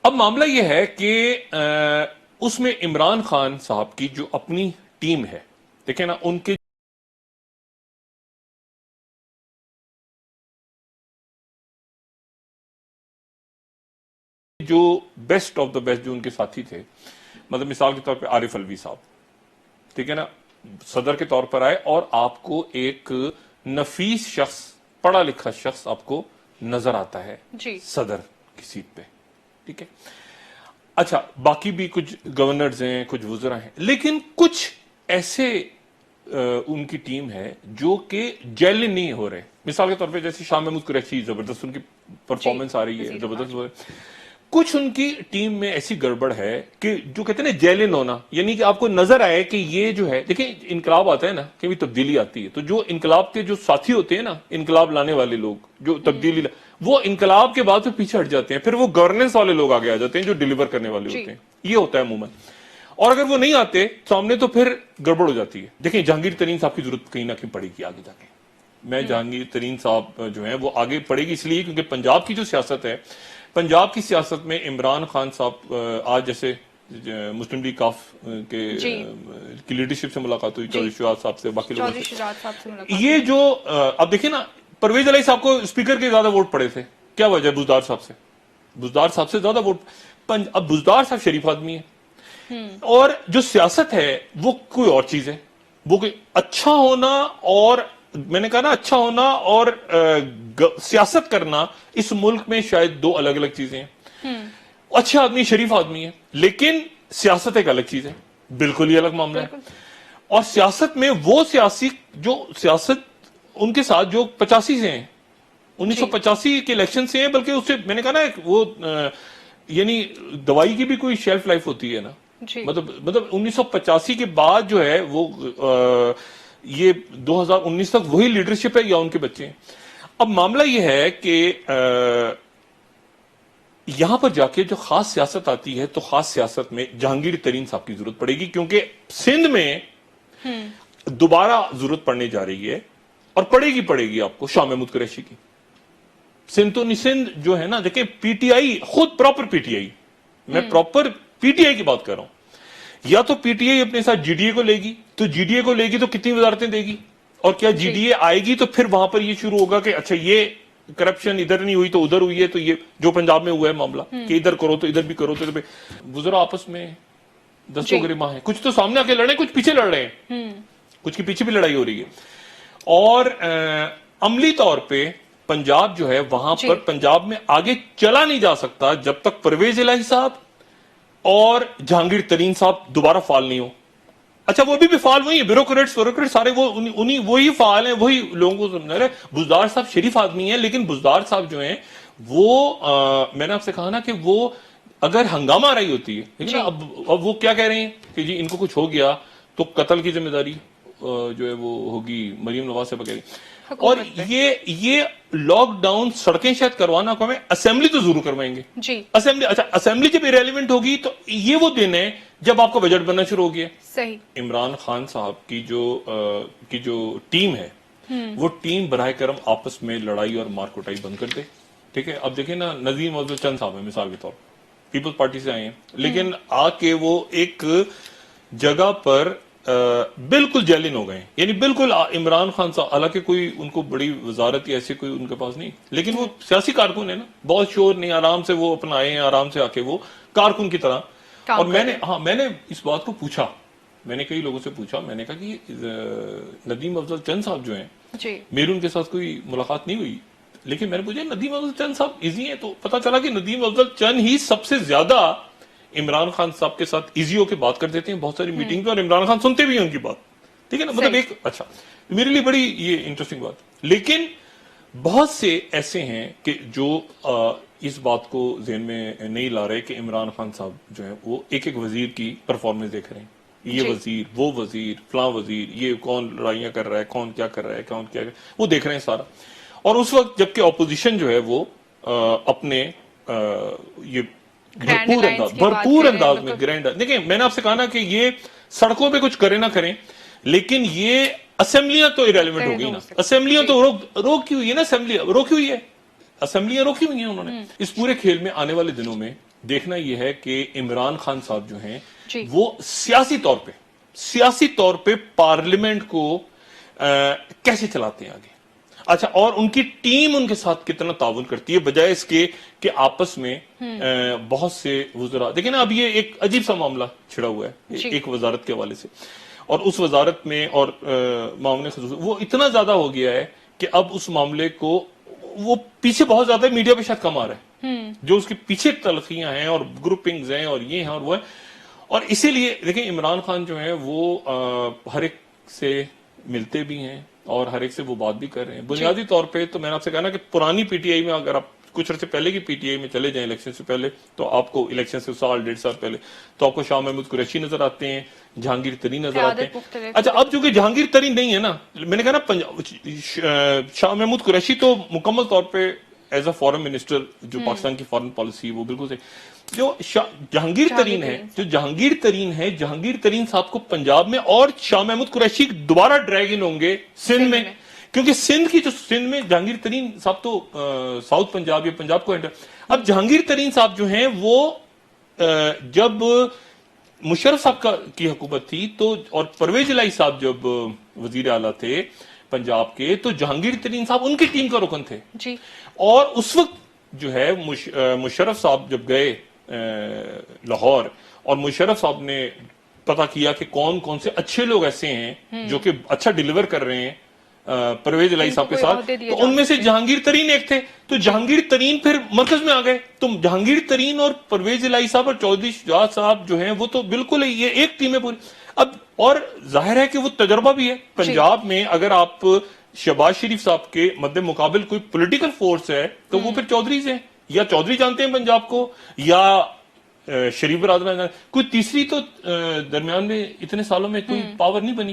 अब मामला यह है कि उसमें इमरान खान साहब की जो अपनी टीम है, देखें ना, उनके जो बेस्ट ऑफ द बेस्ट जो उनके साथी थे, मतलब मिसाल के तौर पे आरिफ अलवी साहब, ठीक है ना, सदर के तौर पर आए और आपको एक नफीस शख्स, पढ़ा लिखा शख्स आपको नजर आता है जी। सदर की सीट पे, ठीक है। अच्छा, बाकी भी कुछ गवर्नर्स हैं, कुछ वुज़रा हैं, लेकिन कुछ ऐसे उनकी टीम है जो कि जेलिन नहीं हो रहे। मिसाल के तौर पे जैसे शाह महमूद कुरैशी, जबरदस्त उनकी परफॉर्मेंस आ रही है, जबरदस्त हो रही है। कुछ उनकी टीम में ऐसी गड़बड़ है कि जो कहते हैं ना जेलिन होना, यानी कि आपको नजर आए कि ये जो है, देखिए इनकलाब आता है ना, कभी तब्दीली आती है, तो जो इनकलाब के जो साथी होते हैं ना, इनकलाब लाने वाले लोग जो तब्दीली वो इनकलाब के बाद फिर पीछे हट जाते हैं, फिर वो गवर्नेंस वाले लोग आगे आ जाते हैं जो डिलीवर करने वाले होते हैं। ये होता है अमूमन। और अगर वो नहीं आते सामने तो फिर गड़बड़ हो जाती है। देखिए जहांगीर तरीन साहब की जरूरत कहीं ना कहीं पड़ेगी आगे जाके। मैं जहांगीर तरीन साहब जो है वो आगे पड़ेगी इसलिए क्योंकि पंजाब की जो सियासत है, पंजाब की सियासत में इमरान खान साहब आज जैसे मुस्लिम लीग काफ के की लीडरशिप से मुलाकात हुई, चौधरी शुजात साहब से, बाकी लोगों से, ये जो अब देखिए ना, परवेज अली साहब को स्पीकर के ज्यादा वोट पड़े थे, क्या वजह? बुजदार साहब से, बुजदार साहब से ज्यादा वोट। अब बुजदार साहब शरीफ आदमी है, और जो सियासत है वो कोई और चीज है, वो कोई अच्छा होना, और मैंने कहा ना अच्छा होना और सियासत करना इस मुल्क में शायद दो अलग अलग चीजें हैं। अच्छा आदमी, शरीफ आदमी है, लेकिन सियासत एक अलग चीज है, बिल्कुल ही अलग मामला है। और सियासत में वो सियासी जो सियासत उनके साथ जो 85 से हैं, 1985 के इलेक्शन से हैं, बल्कि उससे मैंने कहा ना वो यानी दवाई की भी कोई शेल्फ लाइफ होती है ना, मतलब 1985 के बाद जो है वो ये 2019 तक वही लीडरशिप है या उनके बच्चे हैं। अब मामला ये है कि यहां पर जाके जो खास सियासत आती है तो खास सियासत में जहांगीर तरीन साहब की जरूरत पड़ेगी, क्योंकि सिंध में दोबारा जरूरत पड़ने जा रही है और पड़ेगी आपको शाह महमूद कुरैशी की। सिंध तो सिंध जो है ना, देखिए पीटीआई खुद प्रॉपर पीटीआई, मैं प्रॉपर पीटीआई की बात कर रहा हूं, या तो पीटीआई अपने साथ जीडीए को लेगी, तो जीडीए को लेगी तो कितनी वजारतें देगी, और क्या जीडीए आएगी तो फिर वहां पर ये शुरू होगा कि अच्छा ये करप्शन इधर नहीं हुई तो उधर हुई है, तो ये जो पंजाब में हुआ है मामला कि इधर करो तो इधर भी करो, तो गुजरा आपस में दस्तों गरिमा है, कुछ तो सामने आके लड़े, कुछ पीछे लड़ रहे हैं, कुछ के पीछे भी लड़ाई हो रही है। और अमली तौर पे पंजाब जो है वहां पर पंजाब में आगे चला नहीं जा सकता जब तक परवेज इलाही साहब और जहांगीर तरीन साहब दोबारा फाल नहीं हो। अच्छा वो भी फाल वही है, ब्यूरोक्रेट सारे वो उन्हीं वही फाल हैं, वही लोगों को समझा रहे। बुजदार साहब शरीफ आदमी है, लेकिन बुजदार साहब जो हैं वो मैंने आपसे कहा ना कि वो अगर हंगामा आ रही होती है, ठीक है ना, अब वो क्या कह रहे हैं कि जी इनको कुछ हो गया तो कत्ल की जिम्मेदारी जो है वो होगी मरियम नवाज से बगैर, और ये लॉकडाउन सड़कें शायद करवाना को हमें, असेंबली तो जरूर करवाएंगे जी। असेंबली, अच्छा असेंबली जब इरेलीवेंट होगी तो ये वो दिन है जब आपका बजट बनना शुरू हो गया। सही। इमरान खान साहब की जो टीम है वो टीम बराह करम आपस में लड़ाई और मारकुटाई बंद कर दे, ठीक है। अब देखिए ना, नजीम अफजल चंद साहब है मिसाल के तौर पर, पीपल्स पार्टी से आए हैं, लेकिन आके वो एक जगह पर बिल्कुल जेलिन हो गए, यानी बिल्कुल इमरान खान साहब, हालांकि कोई उनको बड़ी वजारत या ऐसे कोई उनके पास नहीं, लेकिन वो सियासी कारकुन है ना, बहुत शोर नहीं, आराम से वो अपना आए हैं, आराम से आके वो कारकुन की तरह। और मैंने इस बात को पूछा, मैंने कई लोगों से पूछा, मैंने कहा कि नदीम अफजल चंद साहब जो हैं, मेरी उनके साथ कोई मुलाकात नहीं हुई, लेकिन मैंने पूछा नदीम अफजल चंद साहब इजी हैं, तो पता चला कि नदीम अफजल चंद ही सबसे ज्यादा इमरान खान साहब के साथ इजी होकर बात कर देते हैं बहुत सारी मीटिंग में, और इमरान खान सुनते भी हैं उनकी बात, ठीक है ना, मतलब एक अच्छा मेरे लिए बड़ी ये इंटरेस्टिंग बात। लेकिन बहुत से ऐसे हैं कि जो इस बात को ज़हन में नहीं ला रहे कि इमरान खान साहब जो है वो एक एक वजीर की परफॉर्मेंस देख रहे हैं, ये वजीर, वो वजीर, फलां वजीर, ये कौन लड़ाइयां कर रहा है, कौन क्या कर रहा है, कौन क्या वो देख रहे हैं सारा। और उस वक्त जबकि ऑपोजिशन जो है वो अपने ये भरपूर अंदाज में ग्रैंड, देखिए मैंने आपसे कहा ना कि ये सड़कों पे कुछ करें ना करें, लेकिन ये असेंबलियां तो इरेलीवेंट हो गई ना, असेंबलियां तो रोकी हुई है ना, असेंबली रोकी हुई है, असेंबलियां रोकी हुई हैं उन्होंने। इस पूरे खेल में आने वाले दिनों में देखना यह है कि इमरान खान साहब जो हैं जी। वो सियासी तौर पे पार्लियामेंट को कैसे चलाते हैं आगे। अच्छा, और उनकी टीम उनके साथ कितना ताउन करती है, बजाय इसके कि आपस में बहुत से वुज़रा। देखिए ना, अब ये एक अजीब सा मामला छिड़ा हुआ है एक वजारत के हवाले से, और उस वजारत में और मामले वो इतना ज्यादा हो गया है कि अब उस मामले को वो पीछे बहुत ज्यादा मीडिया पे शायद कम आ रहा है, जो उसके पीछे तलखियां हैं और ग्रुपिंग्स हैं और ये हैं और वो है। और इसीलिए देखिए, इमरान खान जो है वो हर एक से मिलते भी हैं और हर एक से वो बात भी कर रहे हैं। बुनियादी तौर पे तो मैंने आपसे कहा ना कि पुरानी पीटीआई में अगर आप कुछ अर्से पहले की पीटीआई में चले जाएं इलेक्शन से पहले, तो आपको इलेक्शन से साल 1.5 साल पहले तो आपको शाह महमूद कुरैशी नजर आते हैं, जहांगीर तरीन नजर आते हैं। अच्छा, अब चूंकि जहांगीर तरीन नहीं है ना, मैंने कहा ना शाह महमूद कुरैशी तो मुकम्मल तौर पे एज अ फॉरेन मिनिस्टर जो पाकिस्तान की फॉरेन पॉलिसी वो बिल्कुल सही। जो जहांगीर तरीन है, जहांगीर तरीन साहब को पंजाब में और शाह महमूद कुरैशी दोबारा ड्रैग इन होंगे सिंध में, क्योंकि सिंध में जहांगीर तरीन साहब तो साउथ पंजाब या पंजाब को एंटर। अब जहांगीर तरीन साहब जो हैं वो जब मुशर्रफ साहब की हुकूमत थी तो, और परवेज इलाही साहब जब वजीर आला थे पंजाब के, तो जहांगीर तरीन साहब उनकी टीम का रुकन थे जी। और उस वक्त जो है मुशर्रफ साहब जब गए लाहौर, और मुशर्रफ साहब ने पता किया कि कौन कौन से अच्छे लोग ऐसे हैं जो कि अच्छा डिलीवर कर रहे हैं परवेज इलाही साहब के साथ, तो उनमें से जहांगीर तरीन एक थे। तो जहांगीर तरीन फिर मरकज में आ गए। तो जहांगीर तरीन और परवेज इलाही साहब और चौधरी शुजात साहब जो हैं वो तो बिल्कुल ही ये एक टीम है पूरी। अब और जाहिर है कि वो तजर्बा भी है पंजाब में। अगर आप शहबाज शरीफ साहब के मद्दे मुकाबिल कोई पॉलिटिकल फोर्स है तो वो फिर चौधरी हैं, या चौधरी जानते हैं पंजाब को, या शरीफ बरादरान, कोई तीसरी तो दरमियान में इतने सालों में कोई पावर नहीं बनी।